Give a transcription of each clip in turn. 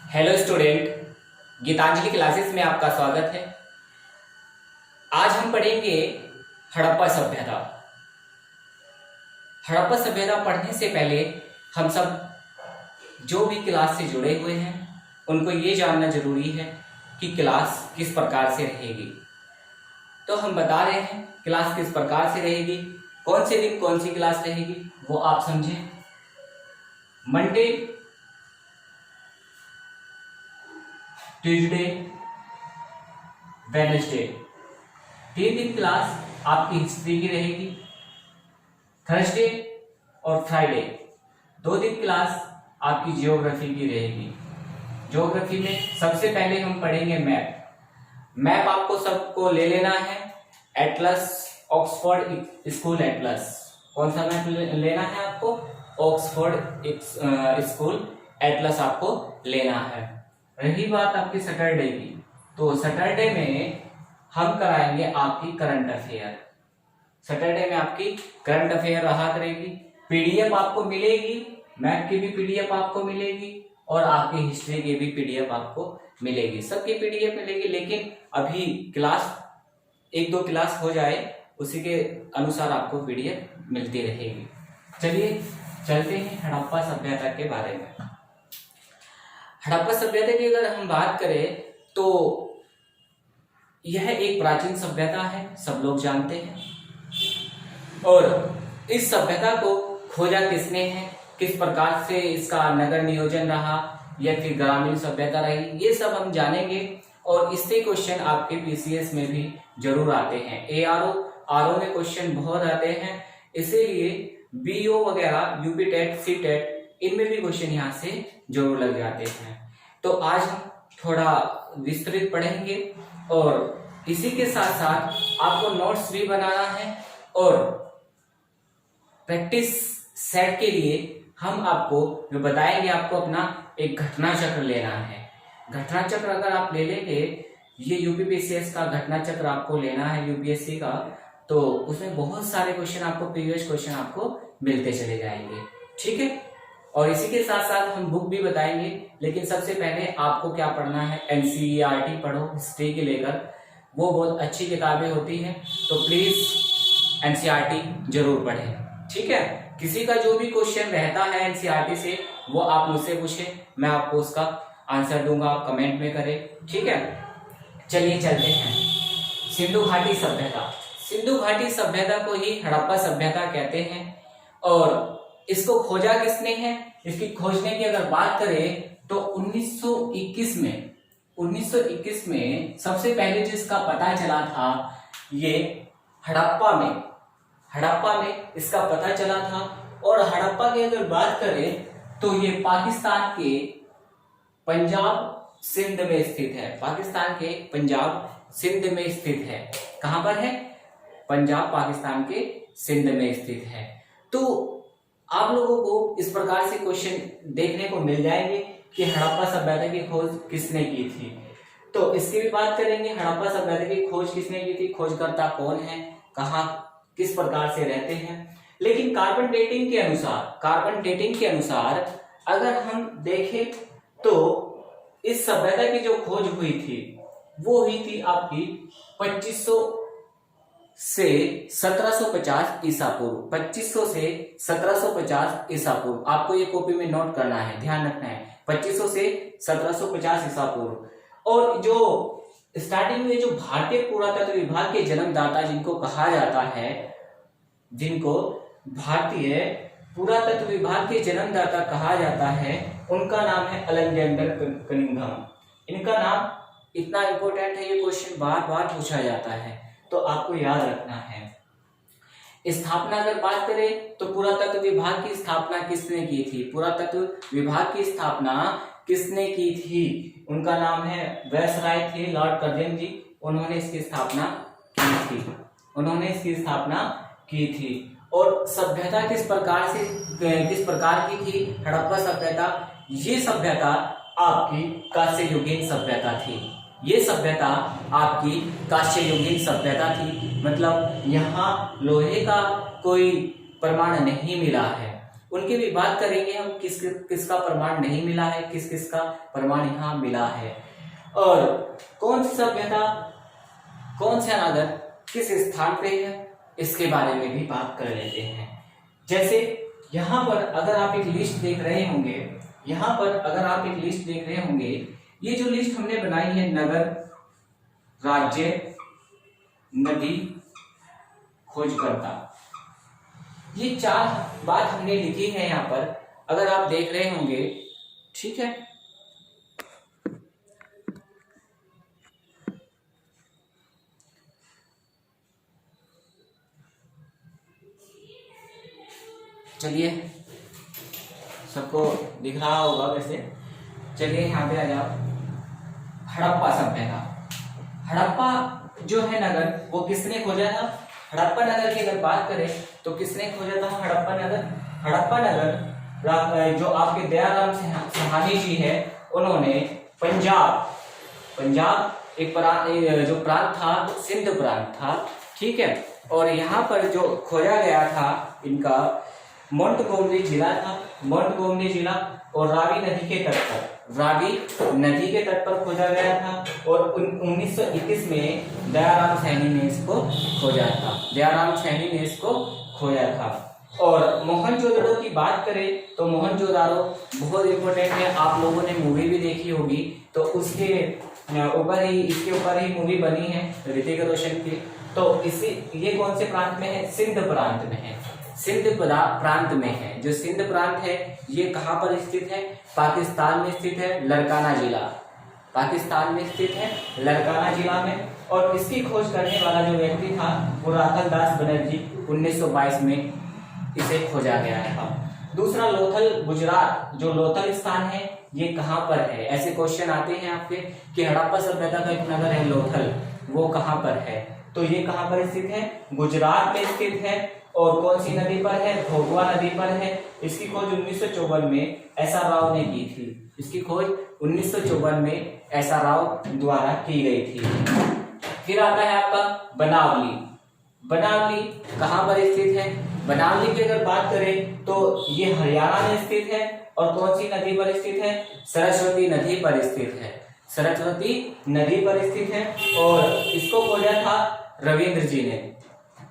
Hello student, Geetanjali classes में आपका स्वागत है। आज हम पढ़ेंगे हड़प्पा सभ्यता। हड़प्पा सभ्यता पढ़ने से पहले हम सब जो भी क्लास से जुड़े हुए हैं उनको ये जानना जरूरी है कि क्लास किस प्रकार से रहेगी। तो हम बता रहे हैं क्लास किस प्रकार से रहेगी, कौन से दिन कौन सी क्लास रहेगी वो आप समझें। मंडे, ट्यूसडे, वेडनेसडे 3 दिन क्लास आपकी हिस्ट्री की रहेगी। थर्सडे और फ्राइडे 2 दिन क्लास आपकी जियोग्राफी की रहेगी। जियोग्राफी में सबसे पहले हम पढ़ेंगे मैप आपको सबको ले लेना है। Atlas, Oxford school Atlas. कौन सा मैप लेना है आपको? ऑक्सफोर्ड स्कूल एटलस आपको लेना है। रही बात आपकी सैटरडे की, तो सैटरडे में हम कराएंगे आपकी करंट अफेयर। सैटरडे में आपकी करंट अफेयर रहा करेगी। पीडीएफ आपको मिलेगी, मैप की भी पीडीएफ आपको मिलेगी और आपकी हिस्ट्री की भी पीडीएफ आपको मिलेगी। सबकी पीडीएफ मिलेगी, लेकिन अभी क्लास 1-2 क्लास हो जाए उसी के अनुसार आपको पीडीएफ मिलती रहेगी। चलिए चलते हैं हड़प्पा सभ्यता के बारे में। हड़प्पा सभ्यता की अगर हम बात करें तो यह एक प्राचीन सभ्यता है, सब लोग जानते हैं। और इस सभ्यता को खोजा किसने है, किस प्रकार से इसका नगर नियोजन रहा या फिर ग्रामीण सभ्यता रही, ये सब हम जानेंगे। और इससे क्वेश्चन आपके पीसीएस में भी जरूर आते हैं। एआरओ, आरओ में क्वेश्चन बहुत आते हैं, इसीलिए बीओ वगैरह, यूपी टेट, सी टेट, इनमें भी क्वेश्चन यहाँ से जरूर लग जाते हैं। तो आज हम थोड़ा विस्तृत पढ़ेंगे और इसी के साथ साथ आपको नोट्स भी बनाना है। और प्रैक्टिस सेट के लिए हम आपको जो बताएंगे, आपको अपना एक घटना चक्र लेना है। घटना चक्र अगर आप ले लेंगे, ये यूपीपीसीएस का घटना चक्र आपको लेना है यूपीएससी का, तो उसमें बहुत सारे क्वेश्चन आपको, प्रीवियस क्वेश्चन आपको मिलते चले जाएंगे। ठीक है। और इसी के साथ साथ हम बुक भी बताएंगे, लेकिन सबसे पहले आपको क्या पढ़ना है, एनसीईआरटी पढ़ो हिस्ट्री के लेकर। वो बहुत अच्छी किताबें होती हैं, तो प्लीज एनसीईआरटी जरूर पढ़ें। ठीक है। किसी का जो भी क्वेश्चन रहता है एनसीईआरटी से, वो आप मुझसे पूछें, मैं आपको उसका आंसर दूंगा, आप कमेंट में करें। ठीक है। चलिए चलते हैं। सिंधु घाटी सभ्यता। सिंधु घाटी सभ्यता को ही हड़प्पा सभ्यता कहते हैं। और इसको खोजा किसने है? इसकी खोजने की अगर बात करें तो 1921 में सबसे पहले जिसका पता चला था, ये हड़प्पा में इसका पता चला था। और हड़प्पा की अगर बात करें तो ये पाकिस्तान के पंजाब सिंध में स्थित है। पाकिस्तान के पंजाब सिंध में स्थित है। कहां पर है? पंजाब पाकिस्तान के सिंध में स्थित है। तो आप लोगों को इस प्रकार से क्वेश्चन देखने को मिल जाएंगे कि हड़प्पा सभ्यता की खोज किसने की थी। तो इसकी भी बात करेंगे, हड़प्पा सभ्यता की खोज किसने की थी, खोजकर्ता कौन है, कहाँ किस प्रकार से रहते हैं। लेकिन कार्बन डेटिंग के अनुसार अगर हम देखें तो इस सभ्यता की जो खोज हुई थी वो हुई थी आपकी 2500 से 1750 ईसा पूर्व। 2500 से 1750 ईसा पूर्व। आपको ये कॉपी में नोट करना है, ध्यान रखना है। 2500 से 1750 ईसा पूर्व। और जो स्टार्टिंग में जो भारतीय पुरातत्व विभाग के जन्मदाता जिनको कहा जाता है, जिनको भारतीय पुरातत्व विभाग के जन्मदाता कहा जाता है, उनका नाम है अलेक्जेंडर कनिंघम। इनका नाम इतना इंपॉर्टेंट है, ये क्वेश्चन बार बार पूछा जाता है, तो आपको याद रखना है। स्थापना अगर बात करें तो पुरातत्व विभाग की स्थापना किसने की थी? पुरातत्व विभाग की स्थापना किसने की थी? उनका नाम है वायसराय थे, लॉर्ड कर्जन जी। उन्होंने इसकी स्थापना की थी। और सभ्यता किस प्रकार की थी हड़प्पा सभ्यता? ये सभ्यता आपकी कांस्ययुगीन सभ्यता थी। ये सभ्यता आपकी कांस्ययुगीन सभ्यता थी। मतलब यहाँ लोहे का कोई प्रमाण नहीं मिला है। उनकी भी बात करेंगे हम, किसका प्रमाण नहीं मिला है, किसका प्रमाण यहाँ मिला है, और कौन सी सभ्यता, कौन सा नगर किस स्थान पे है, इसके बारे में भी बात कर लेते हैं। जैसे यहाँ पर अगर आप एक लिस्ट देख रहे होंगे, यहाँ पर अगर आप एक लिस्ट देख रहे होंगे, ये जो लिस्ट हमने बनाई है, नगर, राज्य, नदी, खोजकर्ता, ये 4 बात हमने लिखी है यहाँ पर, अगर आप देख रहे होंगे, ठीक है। चलिए, सबको दिख रहा होगा वैसे। चलिए यहाँ पे आ जाओ। हड़प्पा सभ्यता, हड़प्पा जो है नगर, वो किसने खोजा था? हड़प्पा नगर की अगर बात करें तो किसने खोजा था हड़प्पा नगर? हड़प्पा नगर जो आपके दयाराम सहानी जी है, उन्होंने पंजाब एक जो प्रांत था, सिंध प्रांत था, ठीक है। और यहाँ पर जो खोजा गया था इनका मोंटगोमरी जिला था, मोंटगोमरी जिला, और रावी नदी के तट पर खोजा गया था। और 1921 में दयाराम सैनी ने इसको खोजा था। और मोहनजोदड़ो की बात करें तो मोहनजोदारो बहुत इंपॉर्टेंट है, आप लोगों ने मूवी भी देखी होगी, तो इसके ऊपर ही मूवी बनी है ऋतिक रोशन की। तो ये कौन से प्रांत में है? सिंध प्रांत में है, सिंध प्रांत में है। जो सिंध प्रांत है ये कहाँ पर स्थित है? पाकिस्तान में स्थित है, लड़काना जिला, पाकिस्तान में स्थित है, लड़काना जिला में। और इसकी खोज करने वाला जो व्यक्ति था वो राखल दास बनर्जी, 1922 में इसे खोजा गया था। दूसरा लोथल, गुजरात, जो लोथल स्थान है ये कहाँ पर है? ऐसे क्वेश्चन आते हैं आपके कि हड़प्पा सभ्यता का एक नगर है लोथल, वो कहाँ पर है? तो ये कहाँ पर स्थित है? गुजरात में स्थित है। और कौन सी नदी पर है? भोगवा नदी पर है। इसकी खोज 1954 में एसआर राव ने की थी, इसकी खोज 1954 में एसआर राव द्वारा की गई थी। फिर आता है आपका बनावली, बनावली कहाँ पर स्थित है? बनावली की अगर बात करें तो ये हरियाणा में स्थित है। और कौन सी नदी पर स्थित है? सरस्वती नदी पर स्थित है, सरस्वती नदी पर स्थित है। और इसको खोजा था रविंद्र जी ने,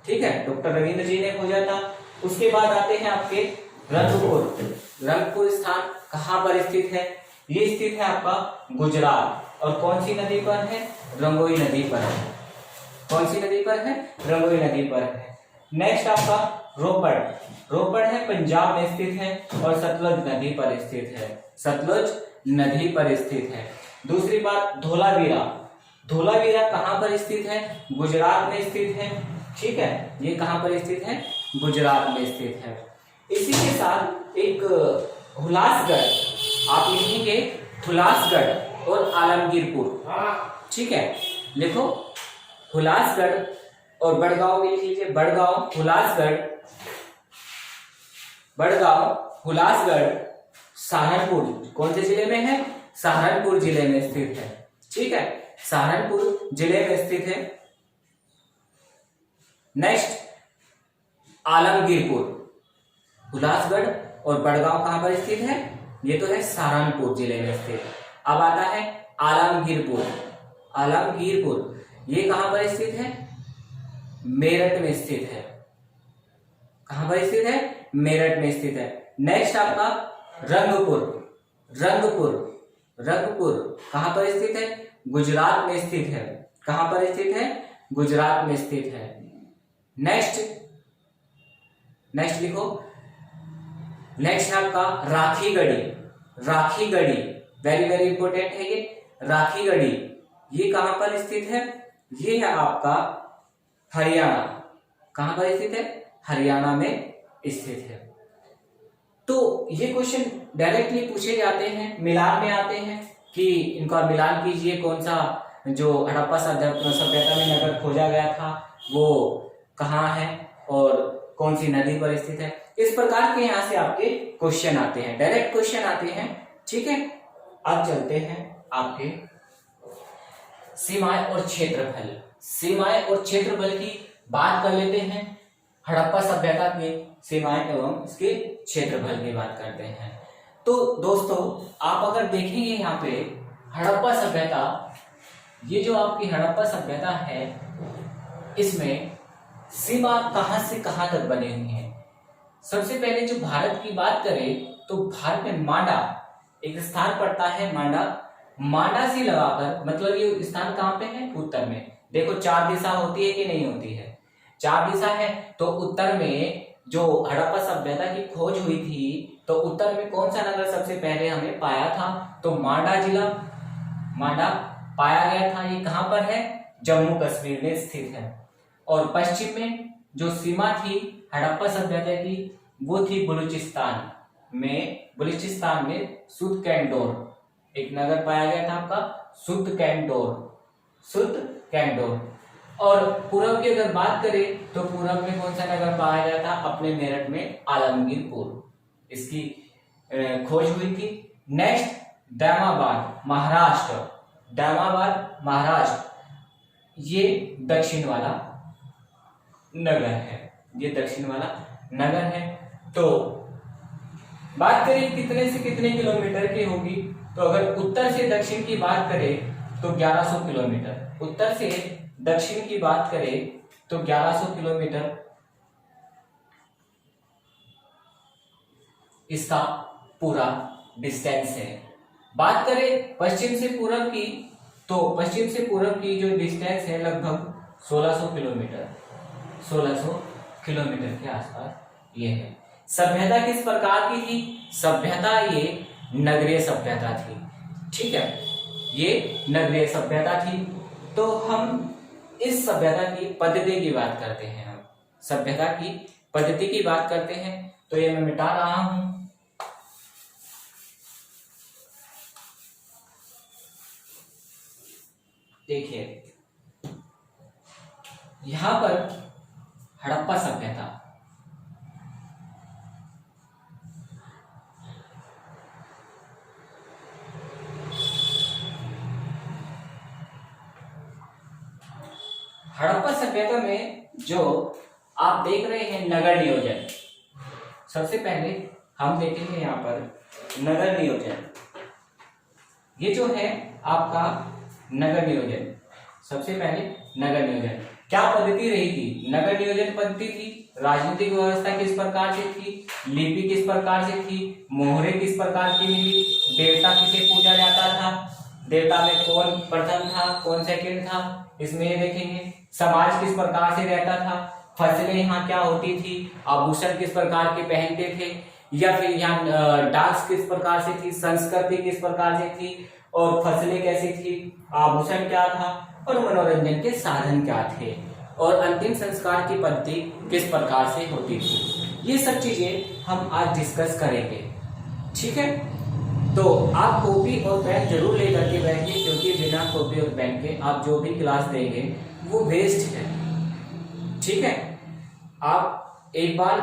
ठीक है, डॉक्टर रविंद्र जी ने खोजा था। उसके बाद आते हैं आपके रंगपुर, रंगपुर स्थान कहाँ पर स्थित है? ये स्थित है आपका गुजरात। और कौन सी नदी पर है? रंगोई नदी पर है। कौन सी नदी पर है? रंगोई नदी पर है। नेक्स्ट आपका रोपड़, रोपड़ है पंजाब में स्थित है और सतलुज नदी पर स्थित है, सतलुज नदी पर स्थित है। दूसरी बात धोलावीरा, धोलावीरा कहाँ पर स्थित है? गुजरात में स्थित है, ठीक है, ये कहाँ पर स्थित है? गुजरात में स्थित है। इसी के साथ एक हुलासगढ़, आप लिखेंगे हुलासगढ़ और आलमगीरपुर, ठीक है, लिखो हुलासगढ़ और बड़गांव भी लिख लीजिए, बड़गांव, हुलासगढ़, बड़गांव, हुलासगढ़, सहारनपुर, कौन से जिले में है? सहारनपुर जिले में स्थित है, ठीक है, सहारनपुर जिले में स्थित है। नेक्स्ट आलमगीरपुर, हुलासगढ़ और बड़गांव कहां पर स्थित है? ये तो है सहारनपुर जिले में स्थित। अब आता है आलमगीरपुर, आलमगीरपुर ये कहां पर स्थित है? मेरठ में स्थित है। कहां पर स्थित है? मेरठ में स्थित है। नेक्स्ट आपका रंगपुर, रंगपुर, रंगपुर कहां पर स्थित है? गुजरात में स्थित है। कहां पर स्थित है? गुजरात में स्थित है। नेक्स्ट, नेक्स्ट लिखो, नेक्स्ट आपका Rakhigarhi, Rakhigarhi very very important है ये, राखीगढ़ी ये कहां पर स्थित है? ये है आपका हरियाणा। कहां पर स्थित है? हरियाणा में स्थित है। तो ये क्वेश्चन डायरेक्टली पूछे जाते हैं, मिलान में आते हैं कि इनका मिलान कीजिए, कौन सा जो हड़प्पा सभ्यता में नगर खोजा गया था वो कहाँ है और कौन सी नदी पर स्थित है। इस प्रकार के यहाँ से आपके क्वेश्चन आते हैं, डायरेक्ट क्वेश्चन आते हैं, ठीक है। अब चलते हैं आपके सीमाएं और क्षेत्रफल, सीमाएं और क्षेत्रफल की बात कर लेते हैं। हड़प्पा सभ्यता के सीमाएं एवं इसके क्षेत्रफल की बात करते हैं। तो दोस्तों आप अगर देखेंगे यहाँ पे हड़प्पा सभ्यता, ये जो आपकी हड़प्पा सभ्यता है इसमें सीमा कहां से कहां तक बनी हुई है। सबसे पहले जो भारत की बात करें तो भारत में मांडा एक स्थान पड़ता है, मांडा से लगाकर, मतलब ये स्थान कहां पे है, उत्तर में। देखो 4 दिशा होती है कि नहीं होती है, 4 दिशा है। तो उत्तर में जो हड़प्पा सभ्यता की खोज हुई थी तो उत्तर में कौन सा नगर सबसे पहले हमें पाया था, तो मांडा जिला, मांडा पाया गया था। ये कहां पर है, जम्मू कश्मीर में स्थित है। और पश्चिम में जो सीमा थी हड़प्पा सभ्यता की वो थी बलूचिस्तान में सुद कैंडोर एक नगर पाया गया था आपका, सुद कैंडोर। और पूर्व की अगर बात करें तो पूर्व में कौन सा नगर पाया गया था, अपने मेरठ में आलमगीरपुर, इसकी खोज हुई थी। नेक्स्ट दामाबाद महाराष्ट्र, ये दक्षिण वाला नगर है। तो बात करें कितने से कितने किलोमीटर की होगी, तो अगर उत्तर से दक्षिण की बात करें तो 1100 किलोमीटर, उत्तर से दक्षिण की बात करें तो 1100 किलोमीटर इसका पूरा डिस्टेंस है। बात करें पश्चिम से पूर्व की, तो पश्चिम से पूर्व की जो डिस्टेंस है लगभग 1600 किलोमीटर के आसपास ये है। सभ्यता किस प्रकार की थी, सभ्यता ये नगरीय सभ्यता थी, ठीक है, ये नगरीय सभ्यता थी। तो हम इस सभ्यता की पद्धति की बात करते हैं, हम सभ्यता की पद्धति की बात करते हैं। तो ये मैं मिटा रहा हूं, देखिए यहां पर हड़प्पा सभ्यता, हड़प्पा सभ्यता में जो आप देख रहे हैं नगर नियोजन, सबसे पहले हम देखेंगे यहाँ पर नगर नियोजन। ये जो है आपका नगर नियोजन, सबसे पहले नगर नियोजन क्या पद्धति रही थी, नगर नियोजन पद्धति थी। राजनीतिक व्यवस्था किस प्रकार से थी, लिपि किस प्रकार से थी, मोहरे किस प्रकार की मिली, देवता किसे पूजा जाता था, देवता में कौन प्रथम था कौन सेकंड था, इसमें ये देखेंगे। समाज किस प्रकार से रहता था, फसलें यहाँ क्या होती थी, आभूषण किस प्रकार के पहनते थे, या फिर यहाँ डांस किस प्रकार से थी, संस्कृति किस प्रकार से थी, और फसलें कैसी थी, आभूषण क्या था, और मनोरंजन के साधन क्या थे, और अंतिम संस्कार की पद्धति किस प्रकार से होती थी। ये सब चीजें हम आज डिस्कस करेंगे, ठीक है। तो आप कॉपी और पेन जरूर लेकर के बैठिए, क्योंकि बिना कॉपी और पेन के आप जो भी क्लास देंगे वो वेस्ट है, ठीक है। आप एक बार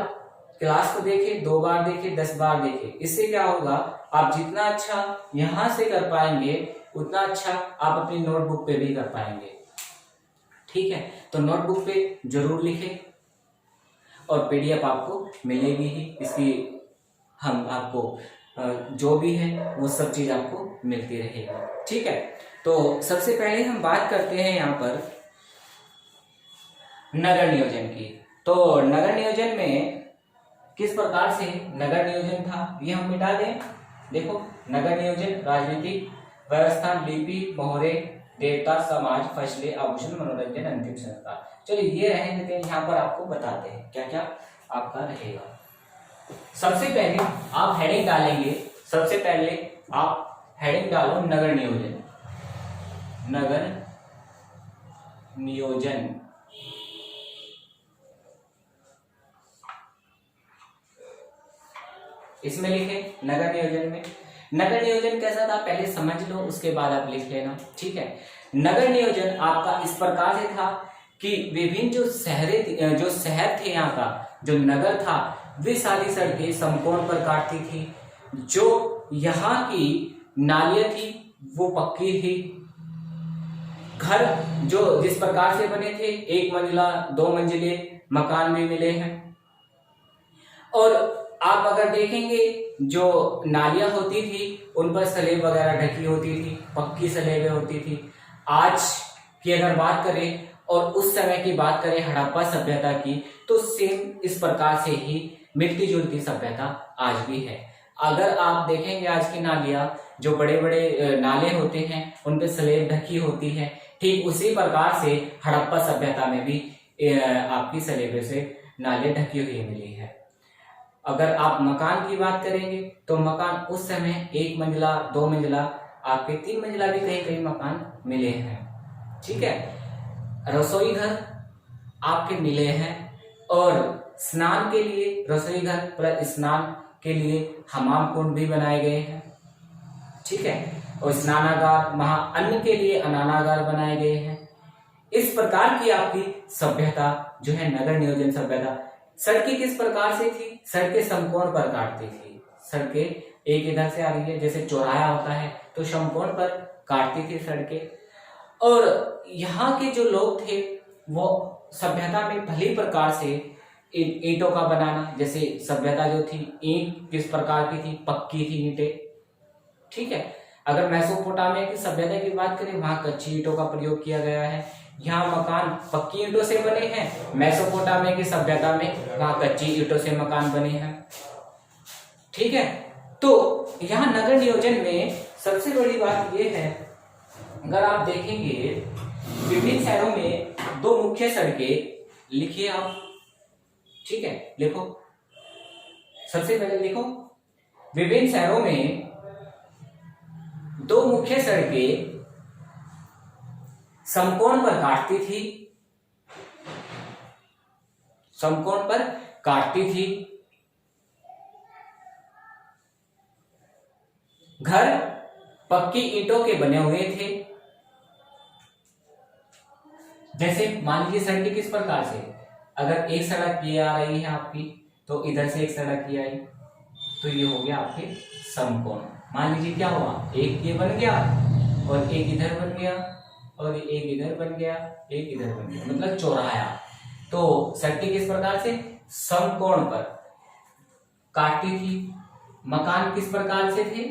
क्लास को देखें, 2 बार देखें, 10 बार देखें, इससे क्या होगा, आप जितना अच्छा यहां से कर पाएंगे उतना अच्छा आप अपनी नोटबुक पे भी कर पाएंगे, ठीक है। तो नोटबुक पे जरूर लिखें, और पीडीएफ आपको मिलेगी ही इसकी, हम आपको जो भी है वो सब चीज आपको मिलती रहेगी, ठीक है। तो सबसे पहले हम बात करते हैं यहाँ पर नगर नियोजन की। तो नगर नियोजन में किस प्रकार से नगर नियोजन था ये हम मिटा दें। देखो नगर नियोजन राजनीतिक व्यवस्था, लिपि, मोहरे, देवता, समाज, फसलें, आभूषण, मनोरंजन, अंतिम संस्कार। चलिए ये रहने देते हैं, यहाँ पर आपको बताते हैं क्या क्या आपका रहेगा। सबसे पहले आप हेडिंग डालेंगे, सबसे पहले आप हेडिंग डालो नगर नियोजन, नगर नियोजन। इसमें लिखे नगर नियोजन में, नगर नियोजन कैसा था पहले समझ लो, उसके बाद आप लिख लेना, ठीक है। नगर नियोजन आपका इस प्रकार से था कि विभिन्न जो शहर थे, यहाँ का जो नगर था, वे सारी सड़कें समकोण पर काटती थी। जो यहाँ की नालियां थी वो पक्की थी। घर जो जिस प्रकार से बने थे, 1 मंजिला 2 मंजिले मकान भी मिले हैं। और आप अगर देखेंगे जो नालियां होती थी उन पर सलेब वगैरह ढकी होती थी, पक्की सलेबें होती थी। आज की अगर बात करें और उस समय की बात करें हड़प्पा सभ्यता की, तो सेम इस प्रकार से ही मिलती जुलती सभ्यता आज भी है। अगर आप देखेंगे आज की नालियां, जो बड़े बड़े नाले होते हैं उन पे स्लेब ढकी होती है, ठीक उसी प्रकार से हड़प्पा सभ्यता में भी आपकी स्लेबों से नाले ढकी हुई मिली है। अगर आप मकान की बात करेंगे तो मकान उस समय 1 मंजिला 2 मंजिला, आपके 3 मंजिला भी कहीं कहीं मकान मिले हैं। ठीक है, रसोई घर आपके मिले हैं और स्नान के लिए रसोई घर प्लस स्नान के लिए हमाम कुंड भी बनाए गए हैं। ठीक है, और स्नानागार, वहां अन्न के लिए अनानागार बनाए गए हैं। इस प्रकार की आपकी सभ्यता जो है नगर नियोजन सभ्यता। सड़कें किस प्रकार से थी? सड़कें समकोण पर काटती थी। सड़कें एक इधर से आ रही है, जैसे चौराहा होता है तो समकोण पर काटती थी सड़कें। और यहाँ के जो लोग थे वो सभ्यता में भली प्रकार से ईंटों का बनाना, जैसे सभ्यता जो थी ईंट किस प्रकार की थी? पक्की थी ईंटें। ठीक है, अगर मेसोपोटामिया की सभ्यता की बात करें वहां कच्ची ईंटों का प्रयोग किया गया है। यहाँ मकान पक्की ईंटों से बने हैं। मेसोपोटामिया की सभ्यता में वहां कच्ची ईंटों से मकान बने हैं। ठीक है, तो यहाँ नगर नियोजन में सबसे बड़ी बात यह है, अगर आप देखेंगे विभिन्न शहरों में 2 मुख्य सड़कें लिखिए आप। ठीक है, लिखो, सबसे पहले लिखो, विभिन्न शहरों में 2 मुख्य सड़कें समकोण पर काटती थी। समकोण पर काटती थी। घर पक्की ईंटों के बने हुए थे। जैसे मान लीजिए सड़कें किस प्रकार से, अगर एक सड़क ये आ रही है आपकी, तो इधर से एक सड़क ये आई, तो ये हो गया आपके समकोण। मान लीजिए क्या हुआ, एक ये बन गया और एक इधर बन गया और एक इधर बन गया, एक इधर बन गया, मतलब चौराहा। तो सड़कें किस प्रकार से? समकोण पर काटती थी। मकान किस प्रकार से थे?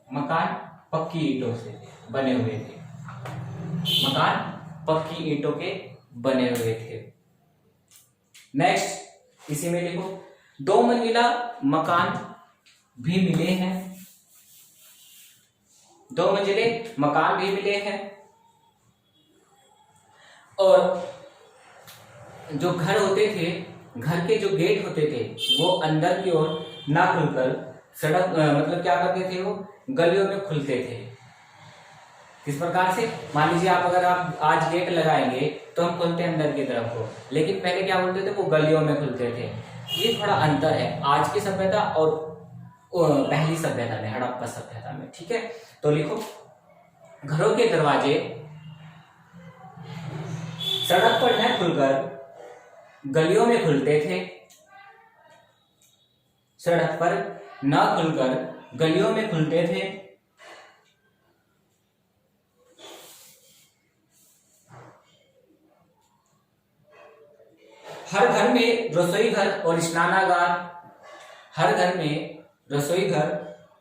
मकान पक्की ईंटों से बने हुए थे। मकान पक्की ईंटों के बने हुए थे। नेक्स्ट इसी में लिखो, 2 मंजिला मकान भी मिले हैं। 2 मंजिले मकान भी मिले हैं। और जो घर होते थे, घर के जो गेट होते थे वो अंदर की ओर ना खुलकर सड़क मतलब क्या करते थे, वो गलियों में खुलते थे। किस प्रकार से? मान लीजिए अगर आप आज गेट लगाएंगे तो हम खोलते हैं अंदर की तरफ को, लेकिन पहले क्या बोलते थे, वो गलियों में खुलते थे। ये थोड़ा अंतर है आज की सभ्यता और पहली सभ्यता में, हड़प्पा सभ्यता में। ठीक है, तो लिखो, घरों के दरवाजे सड़क पर न खुलकर गलियों में खुलते थे। सड़क पर न खुलकर गलियों में खुलते थे। हर घर में रसोई घर और स्नानागार, हर घर में रसोई घर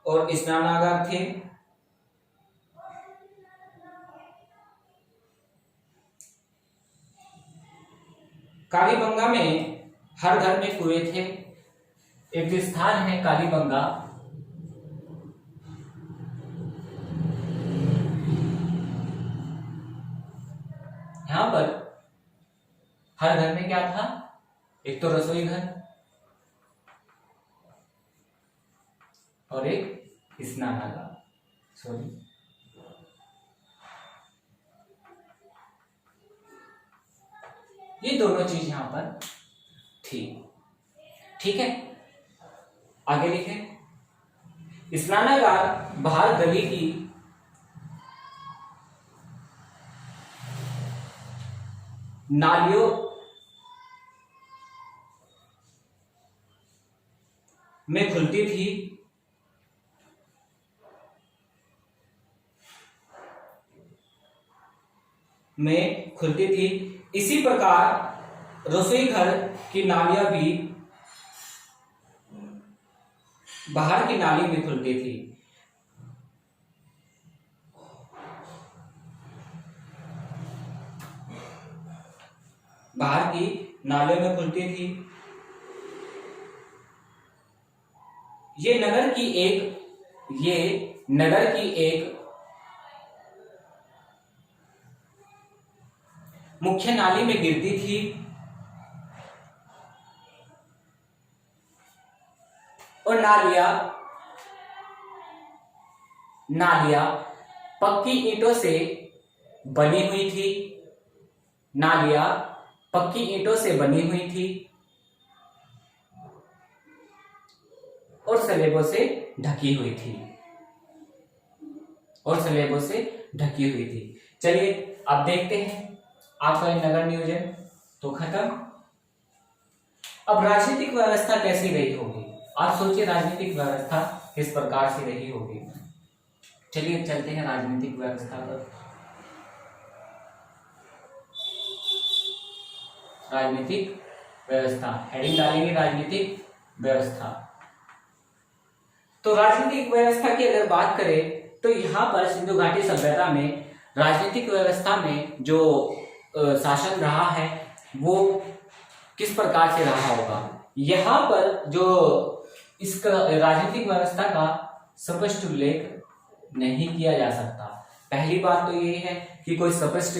और स्नानागार थे। कालीबंगा में हर घर में कुएं थे। एक स्थान है कालीबंगा, यहां पर हर घर में क्या था? एक तो रसोई घर और एक स्नानागार। सॉरी, ये दोनों चीज यहां पर थी। ठीक है, आगे लिखें, स्नानागार बाहर गली की नालियों में खुलती थी। इसी प्रकार रसोई घर की नालियां भी बाहर की नाली में खुलती थी। बाहर की नालियों में खुलती थी। ये नगर की एक मुख्य नाली में गिरती थी और नालियां पक्की ईंटों से बनी हुई थी। नालियां पक्की ईंटों से बनी हुई थी और स्लेबों से ढकी हुई थी। चलिए अब देखते हैं आपका नगर नियोजन तो खत्म। अब राजनीतिक व्यवस्था कैसी रही होगी, आप सोचिए राजनीतिक व्यवस्था किस प्रकार से रही होगी। चलिए चलते हैं राजनीतिक व्यवस्था पर। राजनीतिक व्यवस्था हेडिंग डालेंगे राजनीतिक व्यवस्था। तो राजनीतिक व्यवस्था की अगर बात करें तो यहाँ पर सिंधु घाटी सभ्यता में राजनीतिक व्यवस्था में जो शासन रहा है वो किस प्रकार से रहा होगा। यहाँ पर जो इसका राजनीतिक व्यवस्था का स्पष्ट उल्लेख नहीं किया जा सकता। पहली बात तो ये है कि कोई स्पष्ट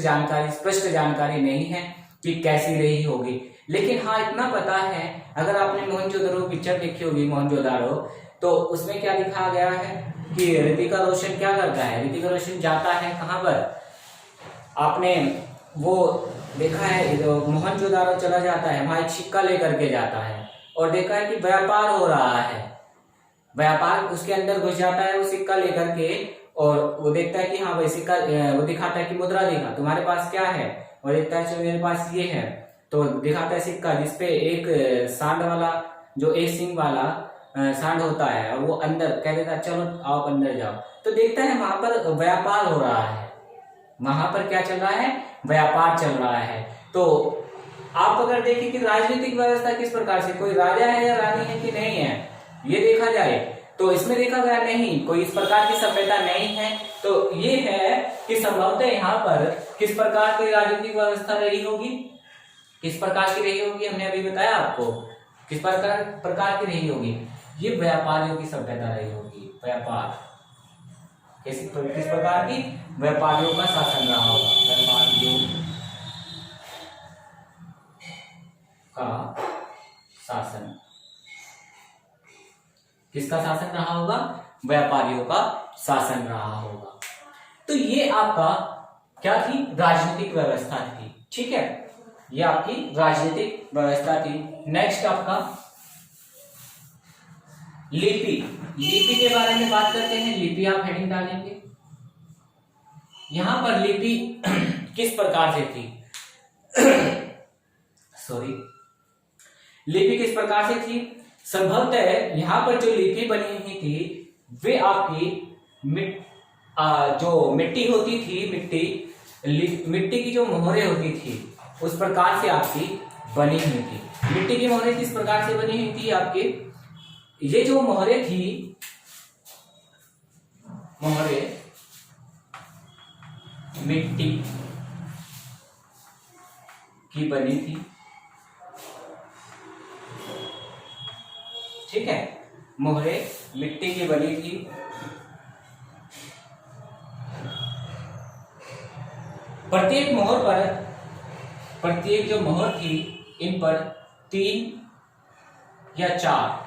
जानकारी नहीं है कि कैसी रही होगी। लेकिन हाँ इतना पता है, अगर आपने मोहनजोदड़ो पिक्चर देखी होगी मोहनजोदड़ो, तो उसमें क्या दिखाया गया है कि ऋतिका रोशन क्या करता है। ऋतिका रोशन जाता है कहाँ पर, आपने वो देखा है, मोहनजोदड़ो चला जाता है, वहां एक सिक्का लेकर के जाता है और देखा है कि व्यापार हो रहा है। व्यापार उसके अंदर घुस जाता है वो सिक्का लेकर के, और वो देखता है कि हाँ भाई सिक्का, वो दिखाता है कि मुद्रा देखा तुम्हारे पास क्या है, और देखता है मेरे पास ये है, तो दिखाता है सिक्का जिसपे एक सांड वाला, जो एक सिंह वाला सांड होता है, और वो अंदर कह देता है चलो आप अंदर जाओ। तो देखता है वहां पर व्यापार हो रहा है, वहां पर क्या चल रहा है, व्यापार चल रहा है। तो आप अगर देखें कि राजनीतिक व्यवस्था किस प्रकार से, कोई राजा है या रानी है कि नहीं है, ये देखा जाए तो इसमें देखा गया नहीं, कोई इस प्रकार की सभ्यता नहीं है। तो ये है कि संभवतः यहाँ पर किस प्रकार की राजनीतिक व्यवस्था रही होगी, किस प्रकार की रही होगी, हमने अभी बताया आपको किस प्रकार की रही होगी। ये व्यापारियों की सभ्यता रही होगी। व्यापार किस प्रकार की, व्यापारियों का शासन रहा होगा। व्यापारियों का शासन, किसका शासन रहा होगा, व्यापारियों का शासन रहा होगा। तो ये आपका क्या थी, राजनीतिक व्यवस्था थी। ठीक है, ये आपकी राजनीतिक व्यवस्था थी। नेक्स्ट आपका लिपि, लिपि के बारे में बात करते हैं। लिपि आप हेडिंग डालेंगे। यहां पर लिपि किस प्रकार से थी सॉरी, लिपि किस प्रकार से थी। संभवतः यहाँ पर जो लिपि बनी हुई थी वे आपकी जो मिट्टी होती थी, मिट्टी की जो मोहरें होती थी उस प्रकार से आपकी बनी हुई थी। मिट्टी की मोहरें किस प्रकार से बनी हुई थी आपके, ये जो मोहरें थी, मोहरें मिट्टी की बनी थी। ठीक है, मोहरें मिट्टी की बनी थी। प्रत्येक मोहर पर, प्रत्येक जो मोहर थी इन पर तीन या चार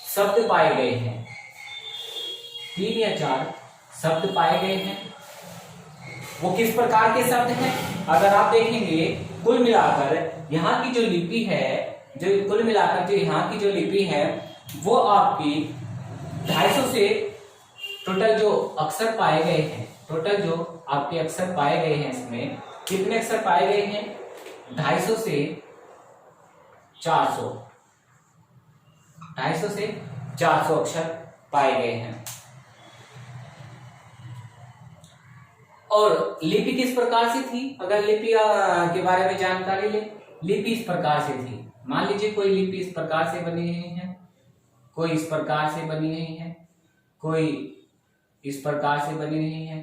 शब्द पाए गए हैं। 3 या 4 शब्द पाए गए हैं। वो किस प्रकार के शब्द हैं, अगर आप देखेंगे कुल मिलाकर यहाँ की जो लिपि है, वो आपकी 250 से टोटल जो अक्षर पाए गए हैं, टोटल जो आपके अक्षर पाए गए हैं, इसमें कितने अक्षर पाए गए हैं, 250 से 400, 250 से 400 अक्षर पाए गए हैं। और लिपि किस प्रकार से थी, अगर लिपि के बारे में जानकारी ले, लिपि इस प्रकार से थी। मान लीजिए कोई लिपि इस प्रकार से बनी हुई है, कोई इस प्रकार से बनी हुई है, कोई इस प्रकार से बनी हुई है,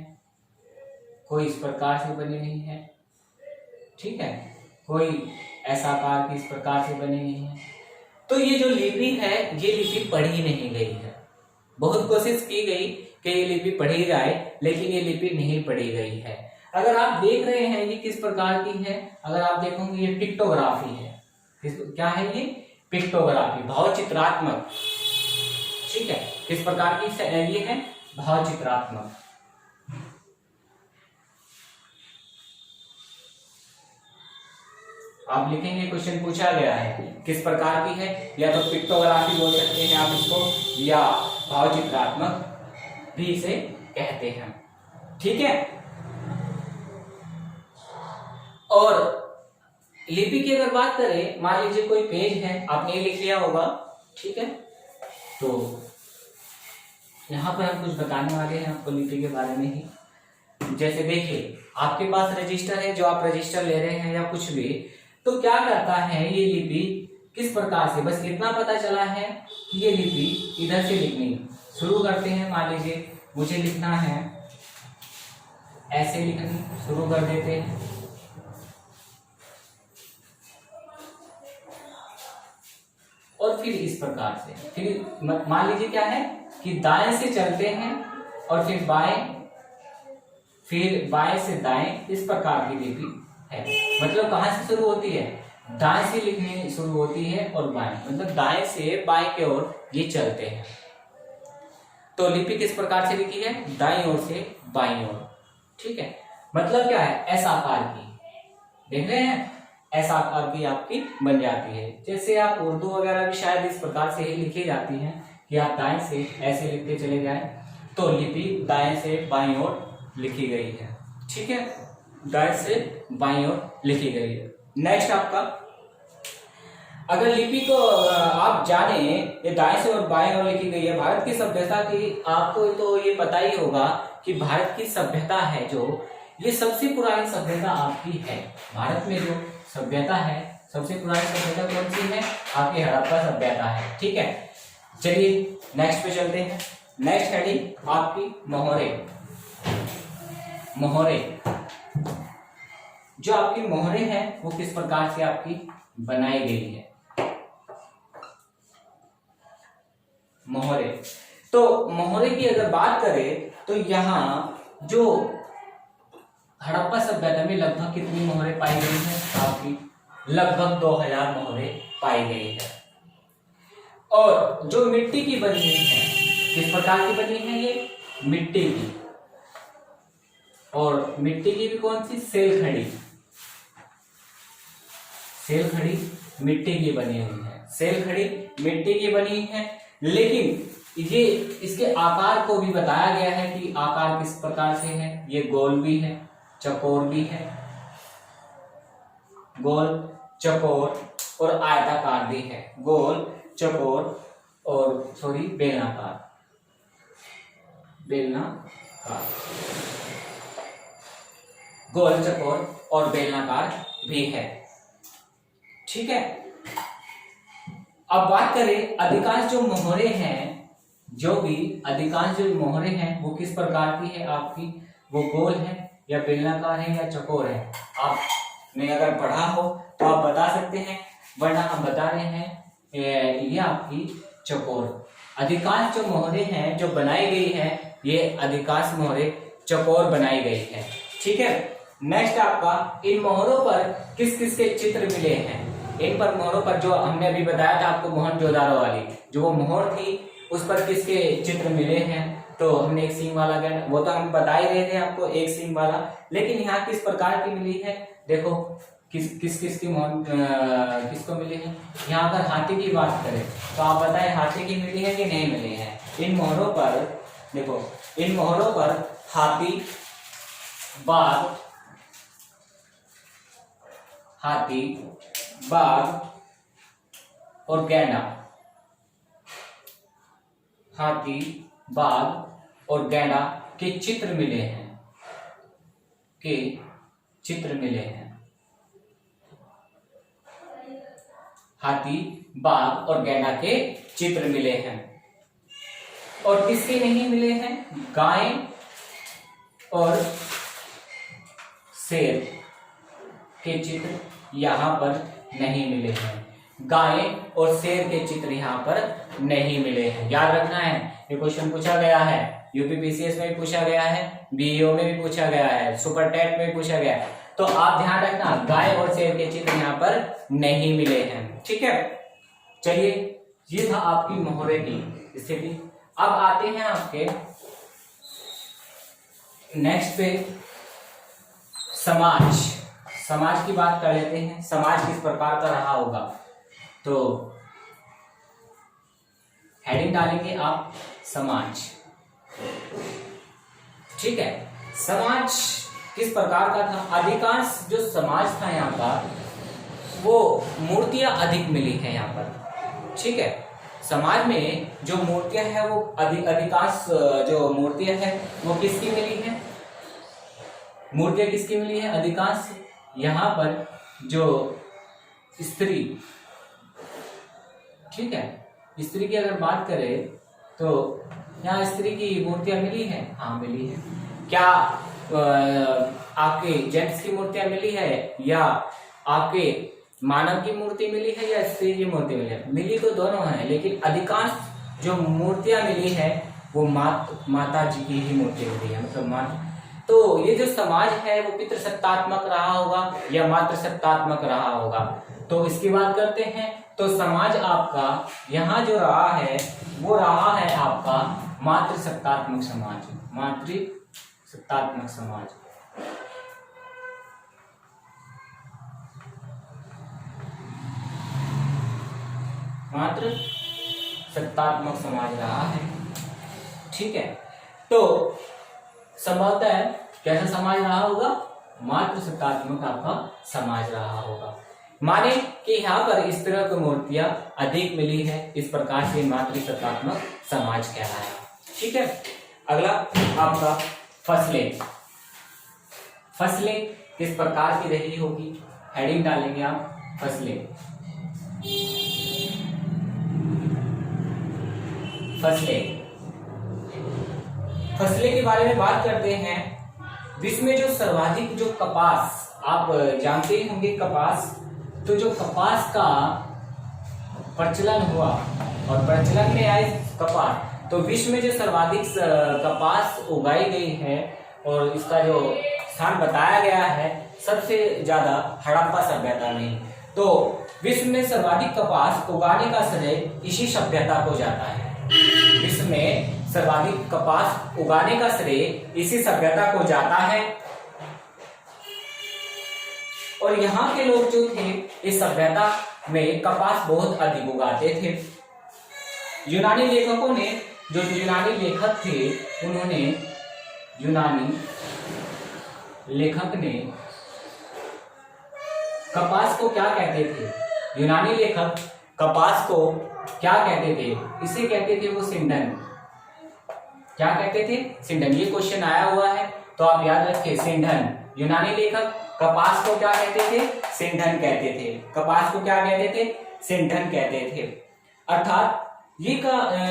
कोई इस प्रकार से बनी हुई है, ठीक है, कोई ऐसा आकार की इस प्रकार से बनी हुई है। तो ये जो लिपि है ये लिपि पढ़ी नहीं गई है। बहुत कोशिश की गई कि ये लिपि पढ़ी जाए, लेकिन ये लिपि नहीं पढ़ी गई है। अगर आप देख रहे हैं ये किस प्रकार की है, अगर आप देखोगे ये पिक्टोग्राफी है। क्या है ये? पिक्टोग्राफी, भावचित्रात्मक, ठीक है। किस प्रकार की ये है? भावचित्रात्मक। आप लिखेंगे क्वेश्चन पूछा गया है किस प्रकार की है, या तो पिक्टोग्राफी बोल सकते हैं आप इसको, या भावचित्रात्मक भी इसे कहते हैं, ठीक है। और लिपि की अगर बात करें, मान लीजिए कोई पेज है, आपने ये लिख लिया होगा, ठीक है। तो यहाँ पर हम कुछ बताने वाले हैं आपको लिपि के बारे में ही। जैसे देखिए आपके पास रजिस्टर है, जो आप रजिस्टर ले रहे हैं या कुछ भी, तो क्या करता है ये लिपि किस प्रकार से, बस इतना पता चला है कि ये लिपि इधर से लिखनी शुरू करते हैं। मान लीजिए मुझे लिखना है, ऐसे लिखनी शुरू कर देते हैं, और फिर इस प्रकार से, फिर मान लीजिए क्या है कि दाएं से चलते हैं और फिर बाएं से दाएं, इस प्रकार की लिपि है। मतलब कहां से शुरू होती है? दाएं से लिखनी शुरू होती है और बाएं, मतलब दाएं से बाएं की ओर ये चलते हैं। तो लिपि किस प्रकार से लिखी है? दाईं ओर से बाईं ओर, ठीक है। मतलब क्या है? ऐसा आकार की, देख रहे हैं, ऐसा आकार की आपकी बन जाती है। जैसे आप उर्दू वगैरह भी शायद इस प्रकार से ही लिखी जाती है कि आप दाएं से ऐसे लिखते चले जाएं, तो लिपि दाएं से बाईं ओर लिखी गई है, ठीक है, दाएं से बाईं ओर लिखी गई है। नेक्स्ट आपका, अगर लिपि को आप जाने ये दाएं से और बाएं ओर लिखी गई है। भारत की सभ्यता की आपको तो ये पता ही होगा कि भारत की सभ्यता है जो, ये सबसे पुरानी सभ्यता आपकी है। भारत में जो सभ्यता है, सबसे पुरानी सभ्यता कौन सी है? आपकी हड़प्पा सभ्यता है, ठीक है। चलिए नेक्स्ट पे चलते हैं। नेक्स्ट हेडिंग आपकी मोहरे। मोहरे, जो आपकी मोहरे हैं वो किस प्रकार से आपकी बनाई गई है? मोहरे, तो मोहरे की अगर बात करें तो यहाँ जो हड़प्पा सभ्यता में लगभग कितनी मोहरे पाई गई है? आपकी लगभग 2000 मोहरे पाई गई है। और जो मिट्टी की बनी हुई है, किस प्रकार की बनी है? ये मिट्टी की, और मिट्टी की भी कौन सी? सेल खड़ी। सेल खड़ी मिट्टी की बनी हुई है, सेल खड़ी मिट्टी की बनी हुई है। लेकिन ये इसके आकार को भी बताया गया है कि आकार किस प्रकार से है। ये गोल भी है, चकोर भी है, गोल, चकोर और आयताकार भी है। गोल, चकोर और सॉरी बेलनाकार, बेलनाकार, गोल, चकोर और बेलनाकार भी है, ठीक है। अब बात करें अधिकांश जो मोहरे हैं, अधिकांश जो मोहरे हैं वो किस प्रकार की है आपकी? वो गोल है या बेलनाकार है या चकोर है? आपने अगर पढ़ा हो तो आप बता सकते हैं, वरना हम बता रहे हैं ये आपकी चकोर। अधिकांश जो मोहरे हैं जो बनाई गई है, ये अधिकांश मोहरे चकोर बनाई गई है, ठीक है। नेक्स्ट आपका, इन मोहरों पर किस किस के चित्र मिले हैं? इन पर मोहरों पर, जो हमने अभी बताया था आपको मोहनजोदारो वाली जो वो मोहर थी, उस पर किसके चित्र मिले हैं? तो हमने एक सींग वाला गया, वो तो हम बता ही रहे थे आपको, एक सींग वाला। लेकिन यहाँ किस प्रकार की मिली है? देखो किस की किसको मिली है? यहाँ अगर हाथी की बात करें तो आप बताएं हाथी की मिली है कि नहीं मिली है? इन मोहरों पर देखो, इन मोहरों पर हाथी, बाघ, और गैंडा, हाथी, बाघ और गैंडा के चित्र मिले हैं, के चित्र मिले हैं। हाथी, बाघ और गैंडा के चित्र मिले हैं। और किसके नहीं मिले हैं? गाय और शेर के चित्र यहां पर नहीं मिले हैं। गाय और शेर के चित्र यहां पर नहीं मिले हैं। याद रखना है, ये क्वेश्चन पूछा गया है, यूपीपीसीएस में भी पूछा गया है, बीईओ में भी पूछा गया है, सुपर टेट में भी पूछा गया है। तो आप ध्यान रखना, गाय और शेर के चित्र यहाँ पर नहीं मिले हैं। ठीक है, चलिए, ये था आपकी मोहरे की स्थिति। अब आते हैं आपके नेक्स्ट पे, समाज। समाज की बात कर लेते हैं। समाज किस प्रकार का रहा होगा, तो हेडिंग डालेंगे आप समाज। ठीक है, समाज किस प्रकार का था? अधिकांश जो समाज था यहाँ पर, वो मूर्तियां अधिक मिली है यहाँ पर। ठीक है, समाज में जो मूर्तियां है वो अधिकांश जो मूर्तियां है वो किसकी मिली है? मूर्तियां किसकी मिली है? अधिकांश यहाँ पर जो स्त्री, ठीक है, स्त्री की अगर बात करें तो यहाँ स्त्री की मूर्तियां मिली है। हाँ, मिली है। क्या आपके जेंट्स की मूर्तियां मिली है, या आपके मानव की मूर्ति मिली है, या स्त्री की मूर्ति मिली है? मिली तो दोनों है, लेकिन अधिकांश जो मूर्तियां मिली है वो माता जी की ही मूर्ति मिली है, मतलब माता। तो ये जो समाज है वो पितृसत्तात्मक रहा होगा या मातृसत्तात्मक रहा होगा? तो इसकी बात करते हैं। तो समाज आपका यहाँ जो रहा है वो रहा है आपका मातृसत्तात्मक समाज। मातृसत्तात्मक समाज, मात्र सत्तात्मक समाज रहा है। ठीक है, तो संभवतः कैसा समाज रहा होगा? मात्र सत्तात्मक आपका समाज रहा होगा। माने कि यहाँ पर इस तरह की मूर्तियां अधिक मिली है, इस प्रकार से मात्र सत्तात्मक समाज कहलाया। ठीक है, अगला आपका फसलें। फसलें किस प्रकार की रही होगी? हेडिंग डालेंगे आप, फसलें। फसलें, फसलें के बारे में बात करते हैं। विश्व में जो सर्वाधिक जो कपास, आप जानते ही होंगे कपास, तो जो कपास का प्रचलन हुआ और प्रचलन में आई कपास, तो विश्व में जो सर्वाधिक कपास उगाई गई है और इसका जो स्थान बताया गया है सबसे ज्यादा हड़प्पा सभ्यता में। तो विश्व में सर्वाधिक कपास उगाने का श्रेय इसी सभ्यता को जाता है। विश्व में सर्वाधिक कपास उगाने का श्रेय इसी सभ्यता को जाता है। और यहाँ के लोग जो थे इस सभ्यता में कपास बहुत अधिक उगाते थे। यूनानी लेखकों ने, जो यूनानी लेखक थे, उन्होंने, यूनानी लेखक ने कपास को क्या कहते थे? यूनानी लेखक कपास को क्या कहते थे? इसे कहते थे वो सिंडन। क्या कहते थे? सिंडन। ये क्वेश्चन आया हुआ है तो आप याद रखिए, सिंडन। यूनानी लेखक कपास को क्या कहते थे? सिंडन कहते थे। कपास को क्या कहते थे? सिंडन कहते थे। अर्थात ये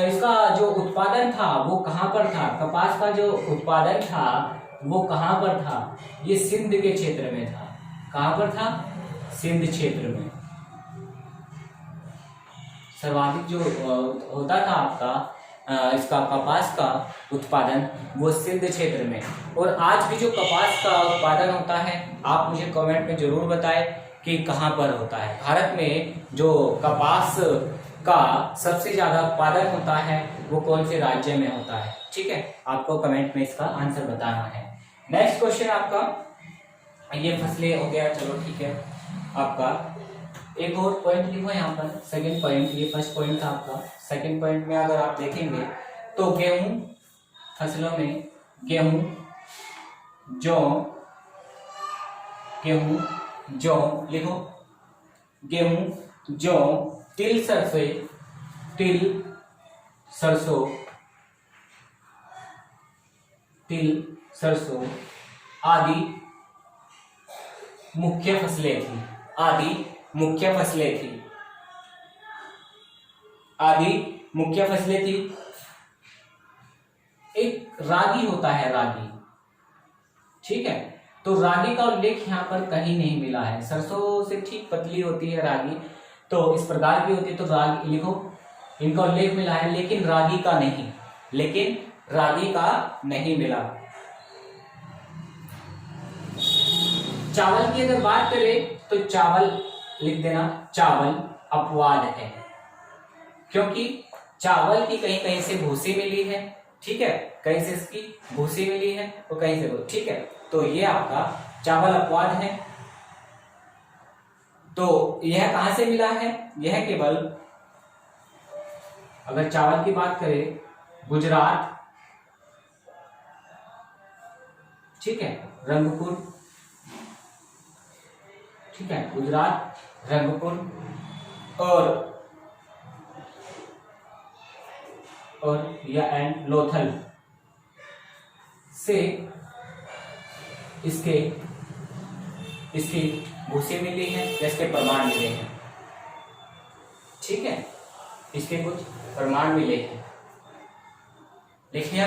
इसका जो उत्पादन था वो कहां पर था? कपास का जो उत्पादन था वो कहां पर था? ये सिंध के क्षेत्र में था। कहां पर था? सिंध क्षेत्र में। सर्वाधिक जो होता था आपका इसका कपास का उत्पादन वो सिंध क्षेत्र में। और आज भी जो कपास का उत्पादन होता है, आप मुझे कमेंट में जरूर बताएं कि कहां पर होता है। भारत में जो कपास का सबसे ज्यादा उत्पादन होता है वो कौन से राज्य में होता है? ठीक है, आपको कमेंट में इसका आंसर बताना है। नेक्स्ट क्वेश्चन आपका, ये फसलें हो गया, चलो ठीक है। आपका एक और पॉइंट लिखो यहाँ पर, सेकंड पॉइंट। ये फर्स्ट पॉइंट था आपका। सेकंड पॉइंट में अगर आप देखेंगे तो गेहूं, फसलों में गेहूं, जौ लिखो। गेहूं, जौ, तिल, सरसों आदि मुख्य फसलें थी। आदि मुख्य फसलें थी। आदि मुख्य फसलें थी। एक रागी होता है, रागी, ठीक है। तो रागी का उल्लेख यहाँ पर कहीं नहीं मिला है। सरसों से ठीक पतली होती है रागी, तो इस प्रकार की होती है, तो रागी लिखो, इनका उल्लेख मिला है, लेकिन रागी का नहीं, लेकिन रागी का नहीं मिला। चावल की अगर बात करें तो चावल लिख देना, चावल अपवाद है, क्योंकि चावल की कहीं कहीं से भूसी मिली है, ठीक है, कहीं से इसकी भूसी मिली है और कहीं से, ठीक है, तो ये आपका चावल अपवाद है। तो यह कहां से मिला है? यह केवल, अगर चावल की बात करें, गुजरात, ठीक है, रंगपुर, ठीक है, गुजरात, रंगपुर और या एंड लोथल से इसके भूसे मिली है, इसके प्रमाण मिले हैं, ठीक है, इसके कुछ प्रमाण मिले हैं। देखिए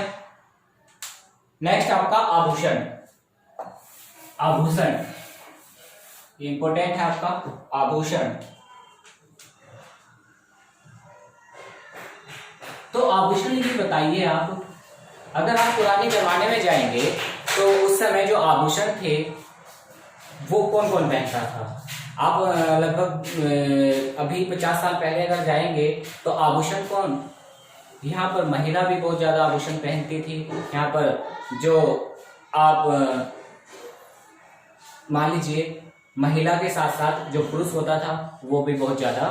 नेक्स्ट आपका आभूषण। आभूषण इंपोर्टेंट है आपका आभूषण। तो आभूषण ये बताइए आप, अगर आप पुराने जमाने में जाएंगे तो उस समय जो आभूषण थे वो कौन कौन पहनता था? आप लगभग अभी 50 साल पहले अगर जाएंगे तो आभूषण कौन, यहाँ पर महिला भी बहुत ज्यादा आभूषण पहनती थी। यहाँ पर जो आप मान लीजिए महिला के साथ साथ जो पुरुष होता था वो भी बहुत ज्यादा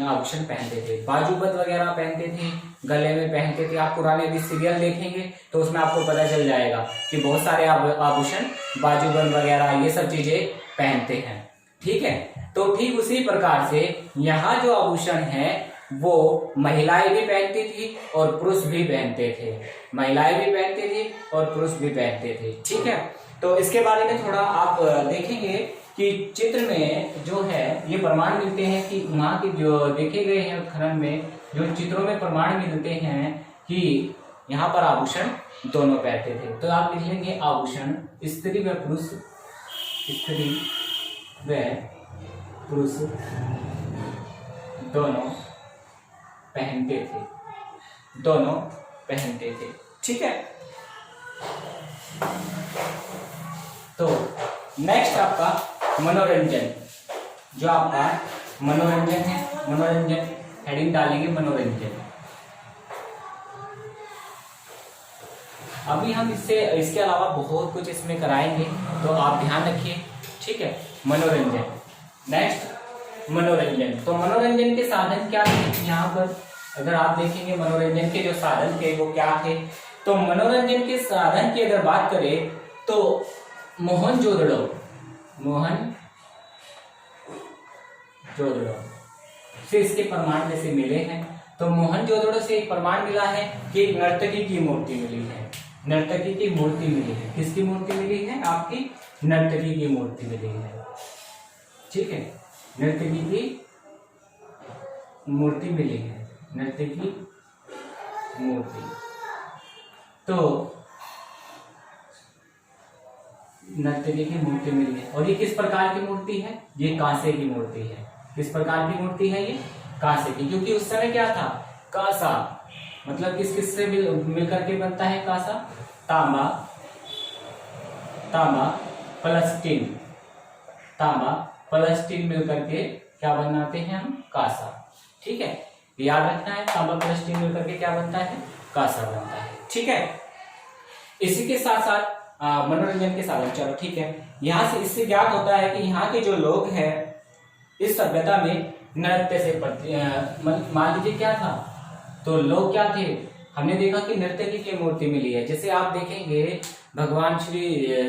आभूषण पहनते थे, बाजूबंद वगैरह पहनते थे, गले में पहनते थे। आप पुराने भी सीरियल देखेंगे तो उसमें आपको पता चल जाएगा कि बहुत सारे आभूषण, बाजूबंद वगैरह ये सब चीजें पहनते हैं, ठीक है। तो ठीक उसी प्रकार से यहाँ जो आभूषण है वो महिलाएं भी पहनती थी और पुरुष भी पहनते थे, महिलाएं भी पहनती थी और पुरुष भी पहनते थे, ठीक है। तो इसके बारे में थोड़ा आप देखेंगे कि चित्र में जो है ये प्रमाण मिलते हैं कि वहाँ के जो देखे गए हैं खनन में, जो चित्रों में प्रमाण मिलते हैं कि यहाँ पर आभूषण दोनों पहनते थे। तो आप लिख लेंगे आभूषण स्त्री व पुरुष, स्त्री व पुरुष दोनों पहनते थे, दोनों पहनते थे, ठीक है। तो नेक्स्ट आपका मनोरंजन, जो आपका मनोरंजन है, मनोरंजन हेडिंग डालेंगे मनोरंजन। अभी हम इसके अलावा बहुत कुछ इसमें कराएंगे, तो आप ध्यान रखिए, ठीक है। मनोरंजन, नेक्स्ट मनोरंजन। तो मनोरंजन के साधन क्या थे? यहाँ पर अगर आप देखेंगे मनोरंजन के जो साधन थे वो क्या थे, तो मनोरंजन के साधन की अगर बात करें तो मोहनजोदड़ो से इसके प्रमाण जैसे मिले हैं। तो मोहनजोदड़ो से एक प्रमाण मिला है कि एक नर्तकी की मूर्ति मिली है, नर्तकी की मूर्ति मिली है। किसकी मूर्ति मिली है? आपकी नर्तकी की मूर्ति मिली है, ठीक है, नर्तकी की मूर्ति मिली है, नर्तकी मूर्ति। तो नर्तकी की मूर्ति मिली है और ये किस प्रकार की मूर्ति है? ये कांसे की मूर्ति है। किस प्रकार की मूर्ति है? ये कांसे की, क्योंकि उस समय क्या था? कांसा मतलब किस से मिल करके बनता है कांसा? तांबा, तांबा प्लस टिन, तांबा प्लस टिन मिल करके क्या बनाते हैं हम? कांसा, ठीक है, याद रखना है। तांबा प्लस टिन मिल करके क्या बनता है? कांसा बनता है, ठीक है। इसी के साथ साथ मनोरंजन के साधन, चलो ठीक है। यहाँ से इससे ज्ञात होता है कि यहाँ के जो लोग हैं इस सभ्यता में नृत्य से मान लीजिए क्या था, तो लोग क्या थे? हमने देखा कि नर्तकी की मूर्ति मिली है। जैसे आप देखेंगे भगवान श्री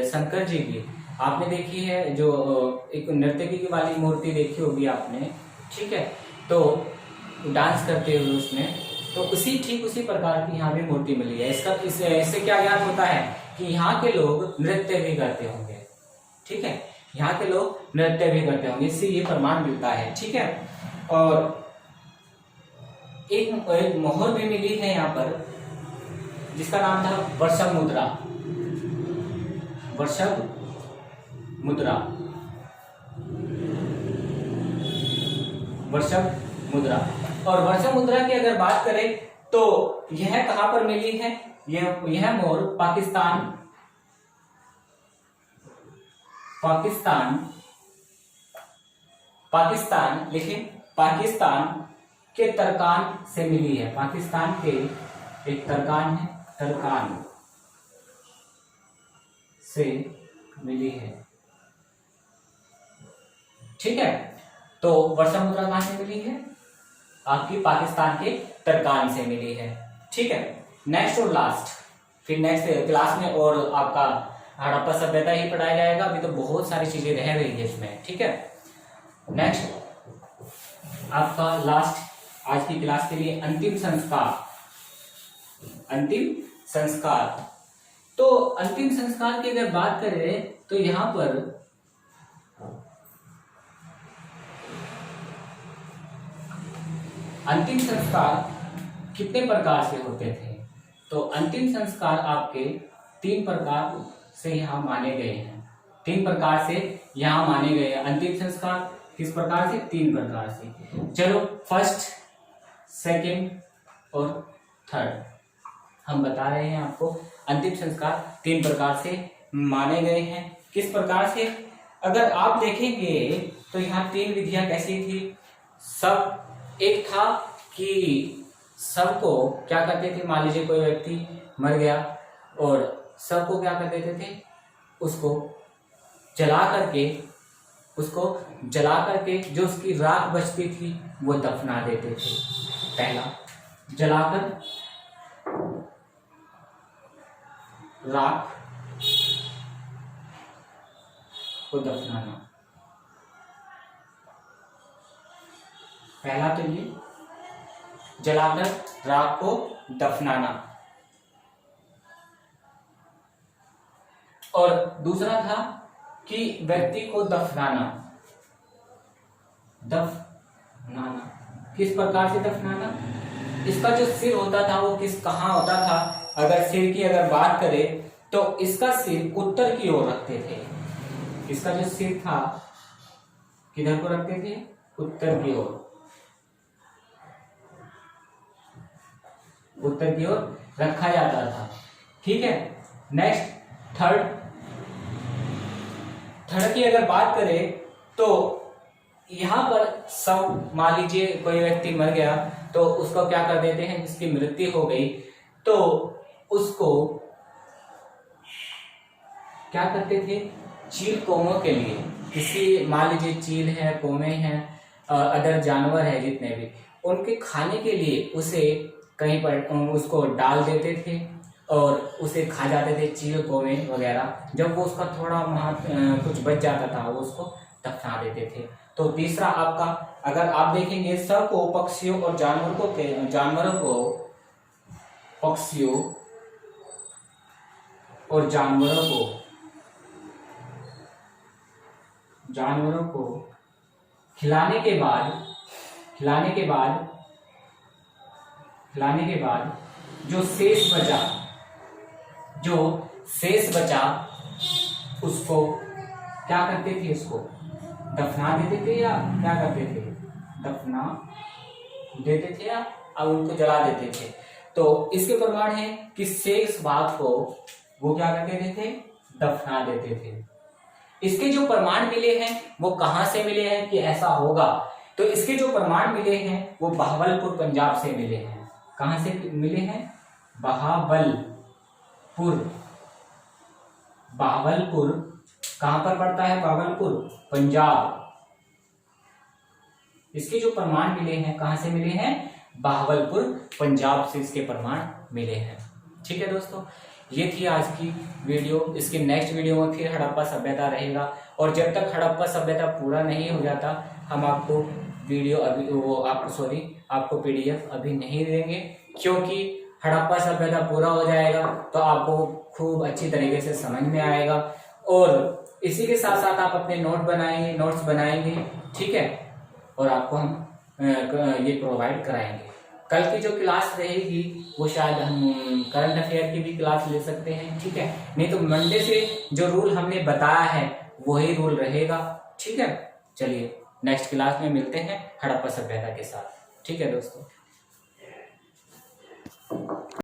शंकर जी की आपने देखी है, जो एक नर्तकी की वाली मूर्ति देखी होगी आपने, ठीक है, तो डांस करते हुए उसमें, तो ठीक उसी प्रकार की यहाँ भी मूर्ति मिली है। इससे क्या ज्ञात होता है कि यहाँ के लोग नृत्य भी करते होंगे, ठीक है। यहाँ के लोग नृत्य भी करते होंगे, इससे ये प्रमाण मिलता है। ठीक है, और एक मोहर भी मिली है यहाँ पर जिसका नाम था वर्षभ मुद्रा। वर्षभ मुद्रा, वर्षभ मुद्रा। और वर्षभ मुद्रा की अगर बात करें तो यह कहां पर मिली है? यह मोहर पाकिस्तान लिखे, पाकिस्तान के तरकान से मिली है। पाकिस्तान के एक तरकान है, तरकान से मिली है। ठीक है, तो वर्षभ मुद्रा कहां से मिली है? आपकी पाकिस्तान के तरकान से मिली है। ठीक है, नेक्स्ट और लास्ट, फिर नेक्स्ट क्लास में और आपका हड़प्पा सभ्यता ही पढ़ाया जाएगा। अभी तो बहुत सारी चीजें रह रही है इसमें। ठीक है, नेक्स्ट आपका लास्ट आज की क्लास के लिए अंतिम संस्कार। अंतिम संस्कार, तो अंतिम संस्कार की अगर बात करें तो यहां पर अंतिम संस्कार कितने प्रकार से होते थे? तो अंतिम संस्कार आपके 3 प्रकार से यहाँ माने गए हैं। 3 प्रकार से यहाँ माने गए हैं अंतिम संस्कार। किस प्रकार से? 3 प्रकार से। चलो, फर्स्ट, सेकंड और थर्ड हम बता रहे हैं आपको। अंतिम संस्कार 3 प्रकार से माने गए हैं। किस प्रकार से? अगर आप देखेंगे तो यहाँ 3 विधियां कैसी थी? सब एक था कि सबको क्या करते थे, मान लीजिए कोई व्यक्ति मर गया और सबको क्या कर देते थे, उसको जला करके जो उसकी राख बचती थी वो दफना देते थे। पहला, जलाकर राख को दफनाना। पहला तो ये जलाकर राख को दफनाना। और दूसरा था कि व्यक्ति को दफनाना। किस प्रकार से दफनाना? इसका जो सिर होता था वो कहाँ होता था? अगर सिर की अगर बात करें तो इसका सिर उत्तर की ओर रखते थे। इसका जो सिर था किधर को रखते थे? उत्तर की ओर। उत्तर की ओर रखा जाता था। ठीक है, नेक्स्ट थर्ड की अगर बात करें तो यहाँ पर सब, मान लीजिए कोई व्यक्ति मर गया तो उसको क्या कर देते हैं, जिसकी मृत्यु हो गई तो उसको क्या करते थे, चील कौमों के लिए, किसी मान लीजिए चील है, कौमे हैं, अदर जानवर है जितने भी, उनके खाने के लिए उसे कहीं पर उसको डाल देते थे और उसे खा जाते थे, चील कौवे वगैरह। जब वो उसका थोड़ा कुछ बच जाता था वो उसको दफना देते थे। तो तीसरा आपका, अगर आप देखेंगे सबको पक्षियों और जानवरों को पक्षियों और जानवरों को खिलाने के बाद जो शेष बचा उसको क्या करते थे, उसको दफना देते थे या क्या करते थे, दफना देते थे या उनको जला देते थे। तो इसके प्रमाण है कि शेष भाग को वो क्या कर देते थे, दफना देते थे। इसके जो प्रमाण मिले हैं वो कहां से मिले हैं कि ऐसा होगा? तो इसके जो प्रमाण मिले हैं वो बहावलपुर पंजाब से मिले हैं। कहां से मिले हैं? बहावलपुर कहां पर पड़ता है? बहावलपुर पंजाब। इसके जो प्रमाण मिले हैं कहां से मिले हैं? बहावलपुर पंजाब से इसके प्रमाण मिले हैं। ठीक है दोस्तों, ये थी आज की वीडियो। इसके नेक्स्ट वीडियो में फिर हड़प्पा सभ्यता रहेगा और जब तक हड़प्पा सभ्यता पूरा नहीं हो जाता हम आपको वीडियो आपको पीडीएफ अभी नहीं देंगे, क्योंकि हड़प्पा सभ्यता पूरा हो जाएगा तो आपको खूब अच्छी तरीके से समझ में आएगा और इसी के साथ साथ आप अपने नोट्स बनाएंगे, ठीक है, और आपको हम ये प्रोवाइड कराएंगे। कल की जो क्लास रहेगी वो शायद हम करंट अफेयर की भी क्लास ले सकते हैं, ठीक है, नहीं तो मंडे से जो रूल हमने बताया है वही रूल रहेगा, ठीक है। चलिए नेक्स्ट क्लास में मिलते हैं हड़प्पा सभ्यता के साथ, ठीक है दोस्तों।